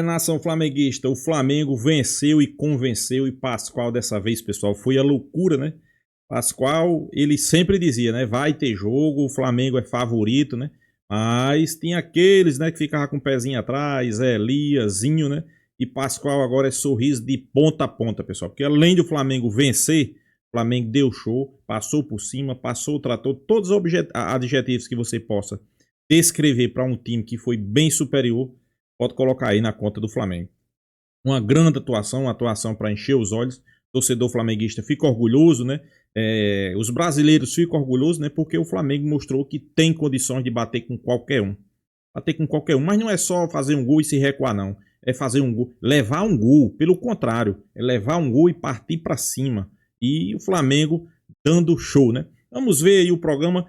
Nação flamenguista, o Flamengo venceu e convenceu e Pascoal dessa vez, pessoal, foi a loucura, né? Pascoal, ele sempre dizia, né? Vai ter jogo, o Flamengo é favorito, né? Mas tinha aqueles, né, que ficavam com o pezinho atrás, Eliazinho, né? E Pascoal agora é sorriso de ponta a ponta, pessoal. Porque além do Flamengo vencer, o Flamengo deu show, passou por cima, passou o trator, todos os adjetivos que você possa descrever para um time que foi bem superior, pode colocar aí na conta do Flamengo. Uma grande atuação, uma atuação para encher os olhos. O torcedor flamenguista fica orgulhoso, né? Os brasileiros ficam orgulhosos, né? Porque o Flamengo mostrou que tem condições de bater com qualquer um. Bater com qualquer um, mas não é só fazer um gol e se recuar, não. É fazer um gol, levar um gol. Pelo contrário, é levar um gol e partir para cima. E o Flamengo dando show, né? Vamos ver aí o programa.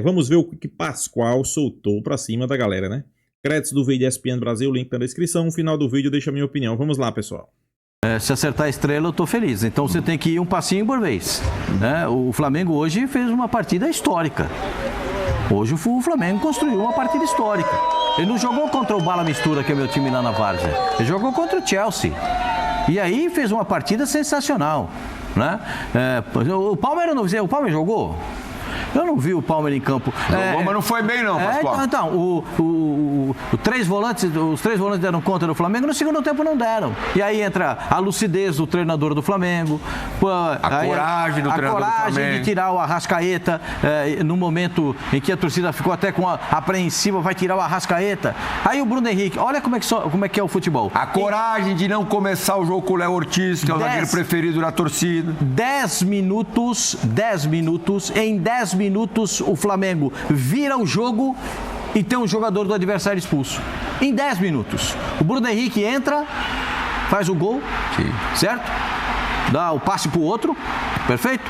Vamos ver o que Pascoal soltou para cima da galera, né? Créditos do vídeo ESPN Brasil, link na descrição. No final do vídeo deixa a minha opinião. Vamos lá, pessoal. Se acertar a estrela, eu tô feliz. Então você tem que ir um passinho por vez, né? O Flamengo hoje fez uma partida histórica. Hoje o Flamengo construiu uma partida histórica. Ele não jogou contra o Bala Mistura, que é meu time lá na Várzea. Ele jogou contra o Chelsea. E aí fez uma partida sensacional, né? O Palmeiras não, o Palmeiras jogou? Eu não vi o Palmeiras em campo. Mas não foi bem não, Pascoal. Então, os três volantes deram conta do Flamengo, no segundo tempo não deram. E aí entra a lucidez do treinador do Flamengo, a coragem do treinador do Flamengo. A coragem de tirar o Arrascaeta no momento em que a torcida ficou até com apreensiva, vai tirar o Arrascaeta. Aí o Bruno Henrique, olha como é que é o futebol. A coragem de não começar o jogo com o Léo Ortiz, que é o zagueiro preferido da torcida. 10 minutos, em 10 minutos o Flamengo vira o jogo e tem um jogador do adversário expulso. Em 10 minutos. O Bruno Henrique entra, faz o gol, certo? Dá o passe pro outro, perfeito?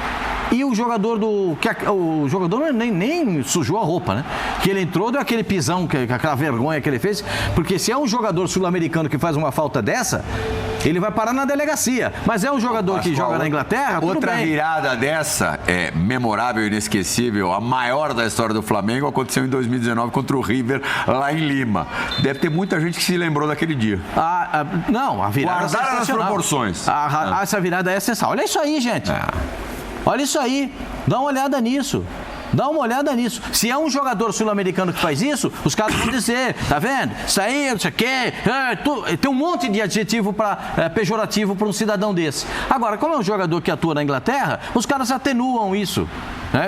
E o jogador o jogador nem sujou a roupa, né? Que ele entrou, deu aquele pisão, aquela vergonha que ele fez. Porque se é um jogador sul-americano que faz uma falta dessa, ele vai parar na delegacia. Mas é um jogador que joga na Inglaterra, tudo outra bem. Virada dessa é memorável e inesquecível, a maior da história do Flamengo, aconteceu em 2019 contra o River, lá em Lima. Deve ter muita gente que se lembrou daquele dia. Não, a virada é sensacional. As proporções. Essa virada é sensacional. Olha isso aí, gente. Olha isso aí. Dá uma olhada nisso. Dá uma olhada nisso. Se é um jogador sul-americano que faz isso, os caras vão dizer, tá vendo? Isso aí, não sei o quê. Tem um monte de adjetivo pejorativo para um cidadão desse. Agora, como é um jogador que atua na Inglaterra, os caras atenuam isso.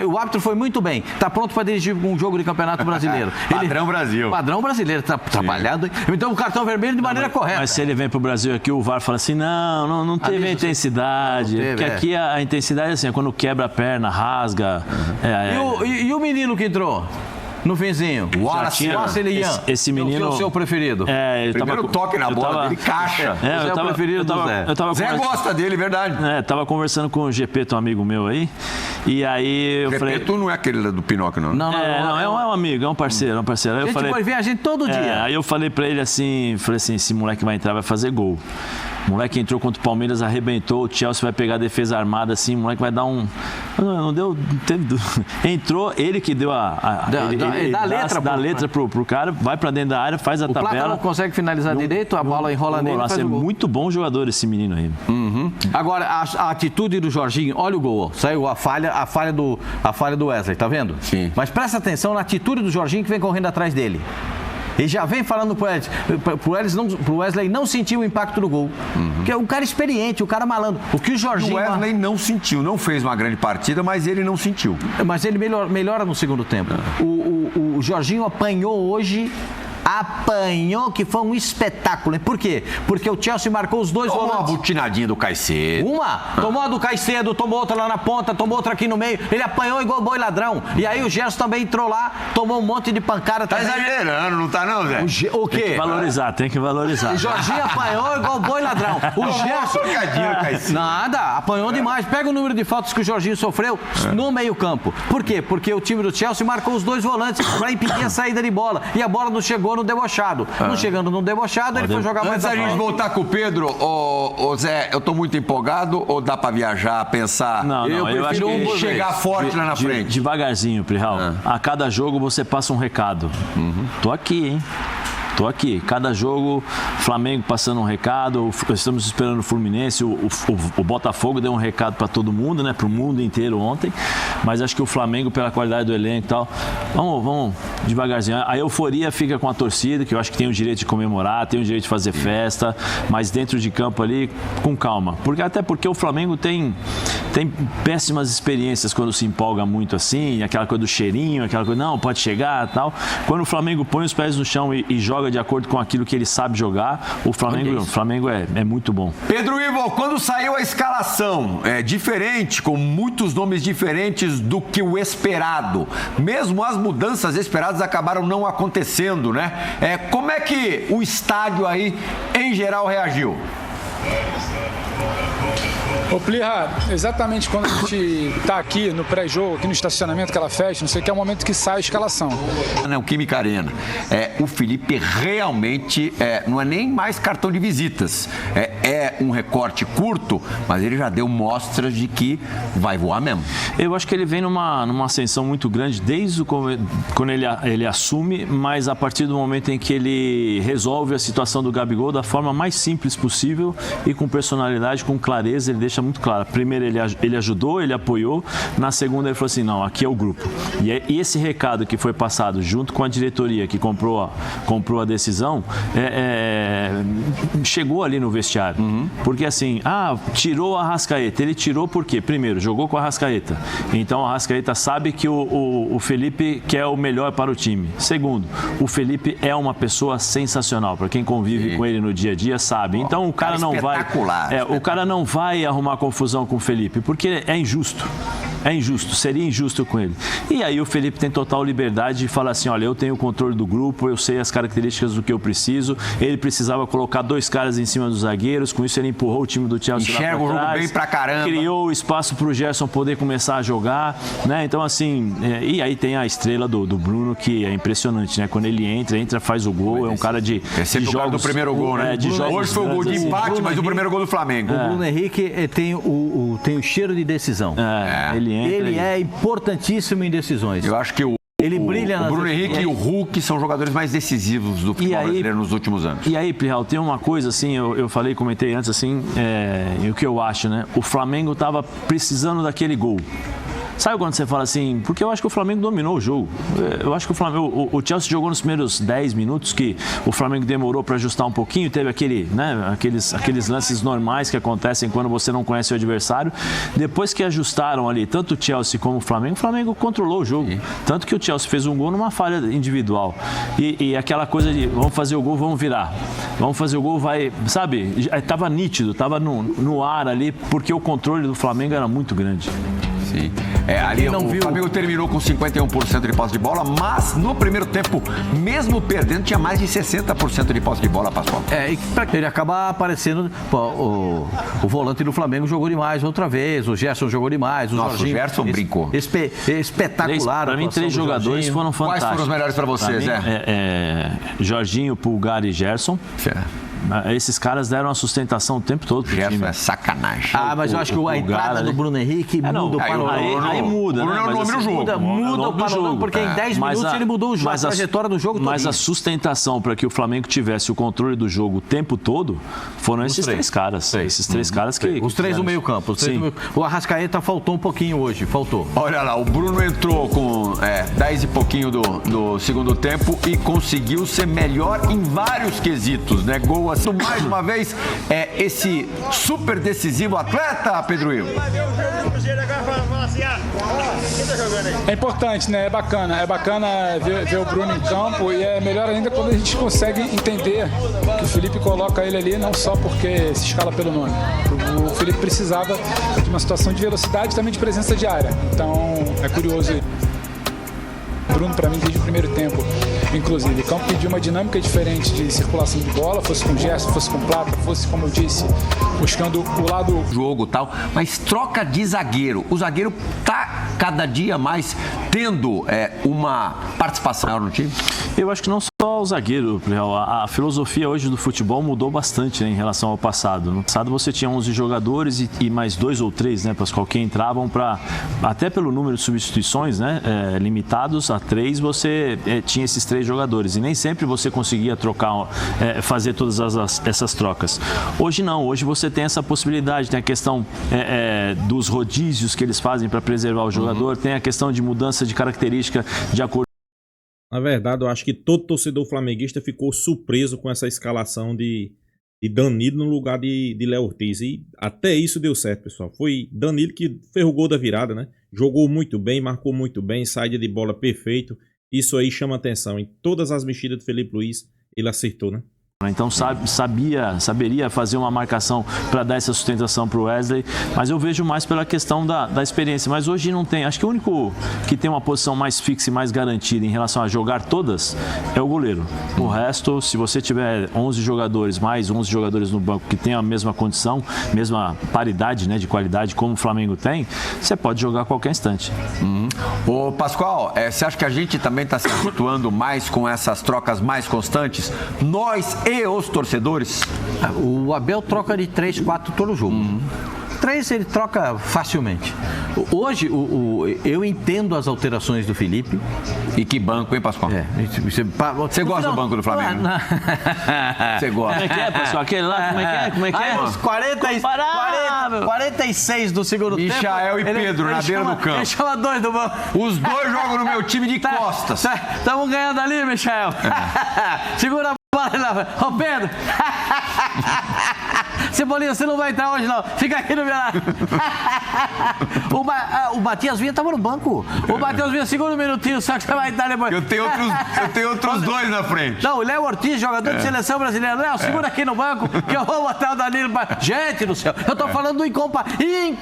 O árbitro foi muito bem. Está pronto para dirigir um jogo de campeonato brasileiro. Padrão Brasil. Padrão brasileiro. Está trabalhado. Então, o cartão vermelho de maneira correta. Mas se ele vem para o Brasil aqui, o VAR fala assim, não teve a intensidade. Não teve, porque aqui a intensidade é assim, é quando quebra a perna, rasga. E o menino que entrou? No finzinho. Esse menino... O seu preferido. Primeiro toque na bola dele, caixa. É o preferido do Zé. Zé gosta dele, verdade. Tava conversando com o Gepeto, um amigo meu aí. E aí eu falei... Gepeto não é aquele do Pinóquio, não? Não, é um amigo, é um parceiro. Aí a gente pode ver a gente todo dia. Aí eu falei pra ele assim, esse moleque vai entrar, vai fazer gol. O moleque entrou contra o Palmeiras, arrebentou, o Chelsea vai pegar a defesa armada assim, o moleque vai dar um... Não deu... Entrou, ele que deu dá letra pro cara, vai pra dentro da área, faz a tabela. O Plata não consegue finalizar direito, a bola enrola nele e faz o gol. É muito bom jogador esse menino aí. Agora, a atitude do Jorginho, olha o gol, saiu a falha do Wesley, tá vendo? Sim. Mas presta atenção na atitude do Jorginho que vem correndo atrás dele. E já vem falando pro Wesley não sentir o impacto do gol. Porque é um cara experiente, um cara malandro. O que o Jorginho... O Wesley não sentiu, não fez uma grande partida, mas ele não sentiu. Mas ele melhora no segundo tempo. O Jorginho apanhou hoje... que foi um espetáculo. Por quê? Porque o Chelsea marcou os dois volantes. Tomou uma butinadinha do Caicedo. Tomou a do Caicedo, tomou outra lá na ponta, tomou outra aqui no meio. Ele apanhou igual boi ladrão. E aí o Gerson também entrou lá, tomou um monte de pancada. Tá exagerando, não tá não, Zé? O quê? Tem que valorizar. O Jorginho apanhou igual boi ladrão. O Gerson... Nada, apanhou demais. Pega o número de faltas que o Jorginho sofreu no meio campo. Por quê? Porque o time do Chelsea marcou os dois volantes para impedir a saída de bola. E a bola não chegou no debochado. Não chegando no debochado, ele foi jogar mais a gente voltar com o Pedro, Zé, eu tô muito empolgado ou dá pra viajar, pensar? Não, eu acho que chegar forte lá na frente. Devagarzinho, Prihal. A cada jogo você passa um recado. Tô aqui, hein? Tô aqui. Cada jogo, Flamengo passando um recado, estamos esperando o Fluminense, o Botafogo deu um recado para todo mundo, né? Para o mundo inteiro ontem. Mas acho que o Flamengo, pela qualidade do elenco e tal, vamos devagarzinho. A euforia fica com a torcida, que eu acho que tem o direito de comemorar, tem o direito de fazer festa, mas dentro de campo ali, com calma. Até porque o Flamengo tem péssimas experiências quando se empolga muito assim, aquela coisa do cheirinho, aquela coisa, não, pode chegar e tal. Quando o Flamengo põe os pés no chão e joga de acordo com aquilo que ele sabe jogar, o Flamengo é muito bom. Pedro Ivo, quando saiu a escalação, é diferente, com muitos nomes diferentes do que o esperado. Mesmo as mudanças esperadas acabaram não acontecendo, né? Como é que o estádio aí, em geral, reagiu? Ô Plirra, exatamente quando a gente está aqui no pré-jogo, aqui no estacionamento, aquela festa, não sei o que, é o momento que sai a escalação. O Química Arena. O Felipe realmente não é nem mais cartão de visitas. É um recorte curto, mas ele já deu mostras de que vai voar mesmo. Eu acho que ele vem numa ascensão muito grande desde quando ele assume, mas a partir do momento em que ele resolve a situação do Gabigol da forma mais simples possível e com personalidade, com clareza, ele deixa muito claro. Primeiro ele ajudou, ele apoiou. Na segunda ele falou assim, não, aqui é o grupo. E esse recado que foi passado junto com a diretoria que comprou a decisão, chegou ali no vestiário. Porque assim, tirou a Arrascaeta. Ele tirou por quê? Primeiro, jogou com a Arrascaeta. Então a Arrascaeta sabe que o Felipe quer o melhor para o time. Segundo, o Felipe é uma pessoa sensacional. Para quem convive com ele no dia a dia sabe. Então o cara não vai... O cara não vai arrumar confusão com o Felipe, porque é injusto. Seria injusto com ele. E aí o Felipe tem total liberdade de falar assim, olha, eu tenho o controle do grupo, eu sei as características do que eu preciso. Ele precisava colocar 2 caras em cima dos zagueiros, com isso ele empurrou o time do Chelsea lá pra trás. Enxerga o jogo bem pra caramba. Criou o espaço pro Gerson poder começar a jogar, né? Então assim, e aí tem a estrela do Bruno, que é impressionante, né? Quando ele entra, faz o gol, é um cara de jogos do primeiro gol, né? Hoje foi o gol de empate, mas o primeiro gol do Flamengo. O Bruno Henrique tem o cheiro de decisão. Ele é importantíssimo em decisões. Eu acho que ele brilha o Bruno Henrique e o Hulk são jogadores mais decisivos do futebol brasileiro nos últimos anos. E aí, Plihal, tem uma coisa assim, eu comentei antes assim, o que eu acho, né? O Flamengo estava precisando daquele gol. Sabe quando você fala assim? Porque eu acho que o Flamengo dominou o jogo. Eu acho que o Chelsea jogou nos primeiros 10 minutos, que o Flamengo demorou para ajustar um pouquinho, teve aqueles lances normais que acontecem quando você não conhece o adversário. Depois que ajustaram ali, tanto o Chelsea como o Flamengo controlou o jogo. Tanto que o Chelsea fez um gol numa falha individual. E aquela coisa de, vamos fazer o gol, vamos virar. Vamos fazer o gol, vai... Sabe? Estava nítido, estava no ar ali, porque o controle do Flamengo era muito grande. Sim. Ali o Flamengo terminou com 51% de posse de bola, mas no primeiro tempo, mesmo perdendo, tinha mais de 60% de posse de bola, Pascoal. E pra ele acaba aparecendo, o volante do Flamengo jogou demais outra vez, o Gerson jogou demais, o Jorginho, o Gerson brincou. Espetacular. Para mim, 3 jogadores foram fantásticos. Quais foram os melhores para você, Zé? Jorginho, Pulgar e Gerson. Esses caras deram a sustentação o tempo todo pro time. É sacanagem. Mas eu acho que a entrada do Bruno Henrique muda o panorama. Aí muda, né? Bruno é o nome do jogo. Muda o panorama, porque em 10 minutos ele mudou o jogo, a trajetória do jogo todo. Mas a sustentação para que o Flamengo tivesse o controle do jogo o tempo todo foram esses 3 caras. Esses 3 caras que... Os 3 do meio campo. O Arrascaeta faltou um pouquinho hoje, faltou. Olha lá, o Bruno entrou com 10 e pouquinho do segundo tempo e conseguiu ser melhor em vários quesitos, né? Gol assim, mais uma vez, esse super decisivo atleta, Pedro Ivo. É importante, né? É bacana ver o Bruno em campo, e é melhor ainda quando a gente consegue entender que o Felipe coloca ele ali não só porque se escala pelo nome. O Felipe precisava de uma situação de velocidade e também de presença de área. Então é curioso. Bruno, para mim, desde o primeiro tempo, inclusive, o campo pediu uma dinâmica diferente de circulação de bola, fosse com Gerson, fosse com Plata, fosse, como eu disse, buscando o lado... Jogo e tal, mas troca de zagueiro. O zagueiro tá cada dia mais tendo uma participação no time? Eu acho que não só só o zagueiro, a filosofia hoje do futebol mudou bastante, né, em relação ao passado. No passado você tinha 11 jogadores e mais 2 ou 3, né, Pascoal, que entravam para, até pelo número de substituições, né, limitados a 3, você tinha esses 3 jogadores e nem sempre você conseguia trocar, fazer todas essas trocas. Hoje não, hoje você tem essa possibilidade, tem a questão dos rodízios que eles fazem para preservar o jogador, tem a questão de mudança de característica de acordo. Na verdade, eu acho que todo torcedor flamenguista ficou surpreso com essa escalação de Danilo no lugar de Léo Ortiz. E até isso deu certo, pessoal. Foi Danilo que fez o gol da virada, né? Jogou muito bem, marcou muito bem, saída de bola perfeito. Isso aí chama atenção. Em todas as mexidas do Felipe Luiz, ele acertou, né? Então saberia fazer uma marcação para dar essa sustentação para o Wesley, mas eu vejo mais pela questão da experiência. Mas hoje não tem, acho que o único que tem uma posição mais fixa e mais garantida em relação a jogar todas é o goleiro. O resto, se você tiver 11 jogadores, mais 11 jogadores no banco que tem a mesma condição, mesma paridade, né, de qualidade como o Flamengo tem, você pode jogar a qualquer instante. Ô Pascoal, você acha que a gente também está se habituando mais com essas trocas mais constantes? Nós e os torcedores? O Abel troca de 3, 4 todo jogo. 3 ele troca facilmente. Hoje, eu entendo as alterações do Felipe. E que banco, hein, Pascoal? Você gosta do banco do Flamengo? Você gosta. Como é que é, pessoal? Aquele lá, como é que é? Os 46 do segundo tempo. Michael e Pedro na beira do campo. Ele chama 2 do banco. Os 2 jogam no meu time de costas. Estamos ganhando ali, Michael. Segura a bola lá. Ô, Pedro. Cebolinha, você não vai entrar hoje, não. Fica aqui no meu lado. O Matias Vinha estava no banco. O Matias Vinha, segura um minutinho, só que você vai entrar depois. Eu tenho outros 2 na frente. Não, o Léo Ortiz, jogador de seleção brasileira. Léo, segura aqui no banco, que eu vou botar o Danilo pra... Gente do céu, eu tô falando do incomparável. E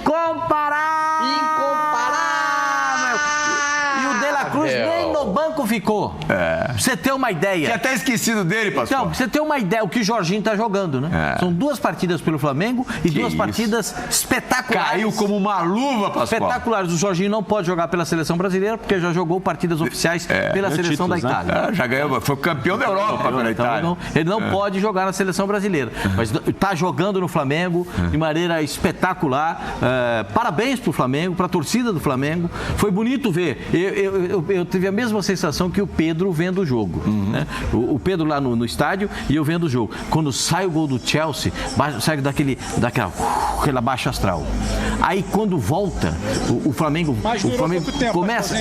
o De La Cruz nem no banco ficou. Pra você ter uma ideia. Tinha até esquecido dele, Pascoal. Então, pra você ter uma ideia, o que o Jorginho tá jogando, né? São 2 partidas pelo Flamengo e 2 partidas espetaculares. Caiu como uma luva, Pascoal. Espetaculares. O Jorginho não pode jogar pela seleção brasileira porque já jogou partidas oficiais pela seleção títulos, da Itália. Né? Já ganhou, foi campeão da Europa pela Itália. Ele não pode jogar na seleção brasileira, mas está jogando no Flamengo de maneira espetacular. Parabéns para o Flamengo, para a torcida do Flamengo. Foi bonito ver. Eu tive a mesma sensação que o Pedro vendo o jogo. Né? O Pedro lá no estádio e eu vendo o jogo. Quando sai o gol do Chelsea, sai daquela baixa astral. Aí quando volta, o Flamengo começa a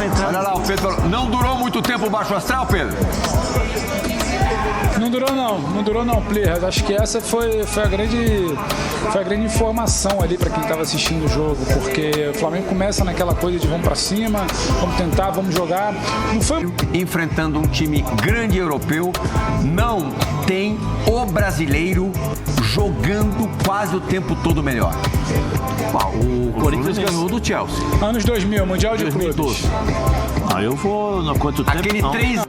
entrar. Olha lá, o Pedro falou, não durou muito tempo o baixo astral, Pedro? Não durou não, players. Acho que essa foi a grande informação ali para quem estava assistindo o jogo, porque o Flamengo começa naquela coisa de vamos para cima, vamos tentar, vamos jogar. Não foi enfrentando um time grande europeu, não tem o brasileiro jogando quase o tempo todo melhor. O Corinthians ganhou do Chelsea. Anos 2000, Mundial de Clubes. Eu vou no quanto tempo. Aquele 3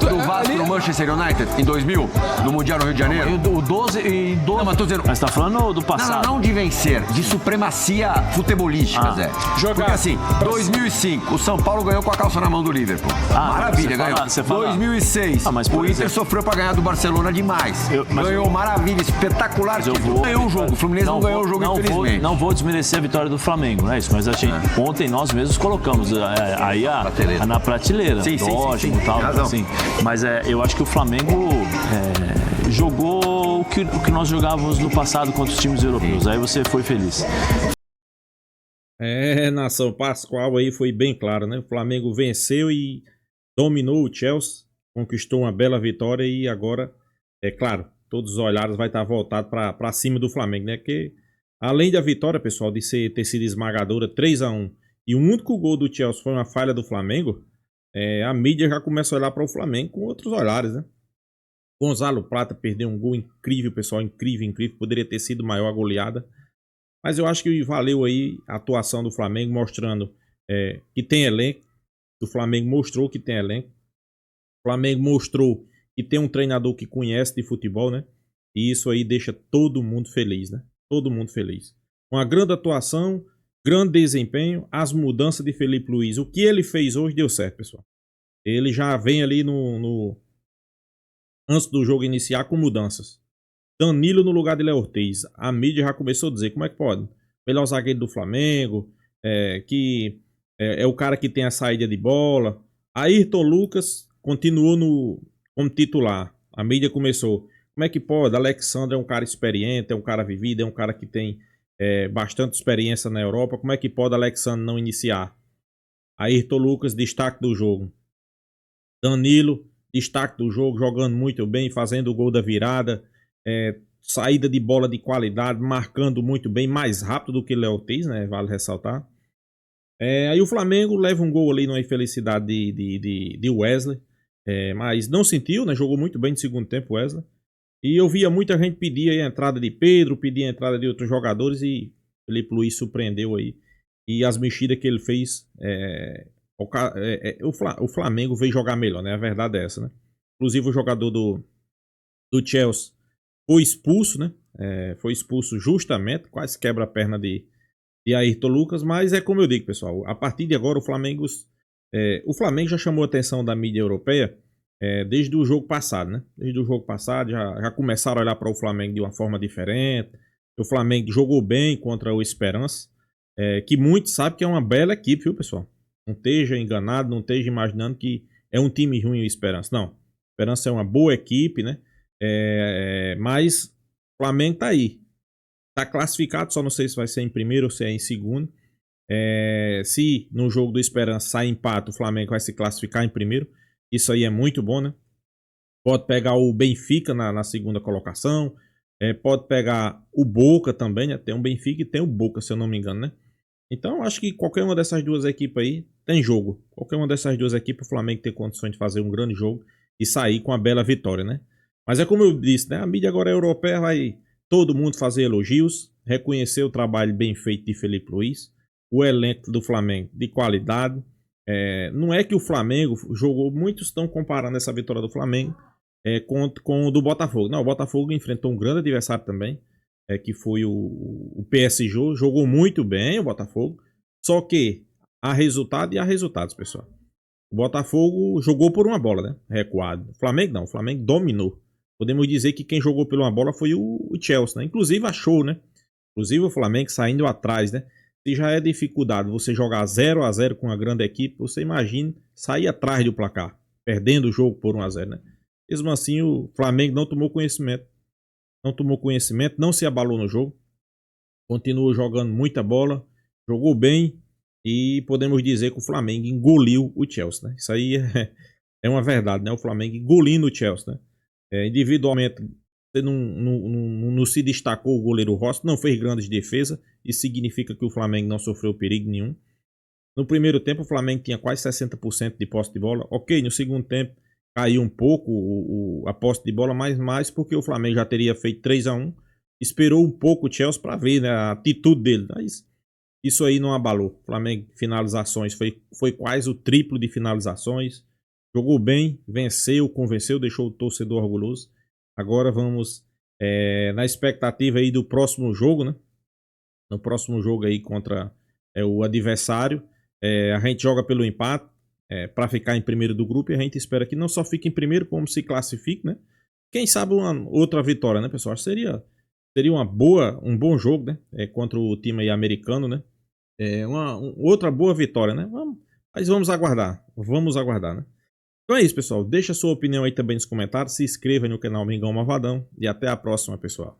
do Vasco no Manchester United em 2000, no Mundial no Rio de Janeiro. O 12 e 12. Não, mas tô dizendo. Mas tá falando do passado. Não de vencer, de supremacia futebolística, Zé. Jogar. Porque assim, 2005, o São Paulo ganhou com a calça na mão do Liverpool. Maravilha, ganhou. 2006, o Inter sofreu pra ganhar do Barcelona demais. Ganhou maravilha, espetacular. Ganhou o jogo. O Fluminense não ganhou o jogo, infelizmente. Não vou desmerecer a vitória do Flamengo, não é isso? Mas achei, ontem nós mesmos colocamos aí na prateleira. Sim, lógico, tal, assim. Mas eu acho que o Flamengo jogou o que nós jogávamos no passado contra os times europeus. Aí você foi feliz. Nação Pascoal aí foi bem claro, né? O Flamengo venceu e dominou o Chelsea, conquistou uma bela vitória e agora, claro, todos os olhares vai estar voltados para cima do Flamengo, né? Porque além da vitória, pessoal, de ter sido esmagadora 3-1 e o único gol do Chelsea foi uma falha do Flamengo, a mídia já começa a olhar para o Flamengo com outros olhares, né? Gonzalo Prata perdeu um gol incrível, pessoal, incrível. Poderia ter sido maior a goleada. Mas eu acho que valeu aí a atuação do Flamengo, mostrando que tem elenco. O Flamengo mostrou que tem elenco. O Flamengo mostrou que tem um treinador que conhece de futebol, né? E isso aí deixa todo mundo feliz, né? Todo mundo feliz. Uma grande atuação, grande desempenho, as mudanças de Felipe Luiz. O que ele fez hoje deu certo, pessoal. ele já vem ali antes do jogo iniciar com mudanças. Danilo no lugar de Léo Ortiz. A mídia já começou a dizer, como é que pode? Melhor zagueiro do Flamengo, que é o cara que tem a saída de bola. Ayrton Lucas continuou como titular. A mídia começou. Como é que pode? Alexandre é um cara experiente, é um cara vivido, é um cara que tem bastante experiência na Europa. Como é que pode Alexandre não iniciar? Ayrton Lucas, destaque do jogo. Danilo, destaque do jogo, jogando muito bem, fazendo o gol da virada. Saída de bola de qualidade, marcando muito bem, mais rápido do que Léo Ortiz, né? Vale ressaltar. Aí o Flamengo leva um gol ali numa infelicidade de Wesley, mas não sentiu, né? Jogou muito bem no segundo tempo Wesley. E eu via muita gente pedir a entrada de Pedro, pedir a entrada de outros jogadores e Felipe Luiz surpreendeu aí. E as mexidas que ele fez, o Flamengo veio jogar melhor, né? A verdade é essa, né? Inclusive o jogador do Chelsea foi expulso, né? Foi expulso justamente, quase quebra a perna de Ayrton Lucas, mas é como eu digo, pessoal, a partir de agora o Flamengo já chamou a atenção da mídia europeia desde o jogo passado, né? Desde o jogo passado já começaram a olhar para o Flamengo de uma forma diferente. O Flamengo jogou bem contra o Esperance, que muitos sabem que é uma bela equipe, viu, pessoal? Não esteja enganado, não esteja imaginando que é um time ruim o Esperance, não. O Esperance é uma boa equipe, né? Mas o Flamengo tá aí. Tá classificado, só não sei se vai ser em primeiro ou se é em segundo. Se no jogo do Esperança sair empate, o Flamengo vai se classificar em primeiro. Isso aí é muito bom, né? Pode pegar o Benfica na segunda colocação. Pode pegar o Boca também, né? Tem o Benfica e tem o Boca, se eu não me engano, né? Então, acho que qualquer uma dessas duas equipes aí tem jogo. Qualquer uma dessas duas equipes, o Flamengo tem condições de fazer um grande jogo e sair com a bela vitória, né? Mas é como eu disse, né? A mídia agora europeia vai todo mundo fazer elogios, reconhecer o trabalho bem feito de Felipe Luiz, o elenco do Flamengo de qualidade. Não é que o Flamengo jogou, muitos estão comparando essa vitória do Flamengo com o do Botafogo. Não, o Botafogo enfrentou um grande adversário também, que foi o PSG, jogou muito bem o Botafogo, só que há resultado e há resultados, pessoal. O Botafogo jogou por uma bola, né? Recuado. O Flamengo não, o Flamengo dominou. Podemos dizer que quem jogou por uma bola foi o Chelsea, né? Inclusive achou, né? Inclusive o Flamengo saindo atrás, né? Se já é dificuldade você jogar 0-0 com uma grande equipe, você imagina sair atrás do placar, perdendo o jogo por 1-0, né? Mesmo assim, o Flamengo não tomou conhecimento. Não se abalou no jogo. Continuou jogando muita bola, jogou bem e podemos dizer que o Flamengo engoliu o Chelsea, né? Isso aí é uma verdade, né? O Flamengo engolindo o Chelsea, né? Individualmente não se destacou o goleiro Rossi, não fez grandes defesas. Isso significa que o Flamengo não sofreu perigo nenhum. No primeiro tempo o Flamengo tinha quase 60% de posse de bola. Ok, no segundo tempo caiu um pouco a posse de bola, mas mais porque o Flamengo já teria feito 3-1. Esperou um pouco o Chelsea para ver, né, a atitude dele. Mas isso aí não abalou. O Flamengo, finalizações, foi quase o triplo de finalizações. Jogou bem, venceu, convenceu, deixou o torcedor orgulhoso. Agora vamos na expectativa aí do próximo jogo, né? No próximo jogo aí contra o adversário. A gente joga pelo empate para ficar em primeiro do grupo e a gente espera que não só fique em primeiro, como se classifique, né? Quem sabe uma outra vitória, né, pessoal? Seria um bom jogo, né? Contra o time aí americano, né? Outra boa vitória, né? Mas vamos aguardar. Né? Então é isso, pessoal. Deixa a sua opinião aí também nos comentários. Se inscreva no canal Mengão Malvadão. E até a próxima, pessoal.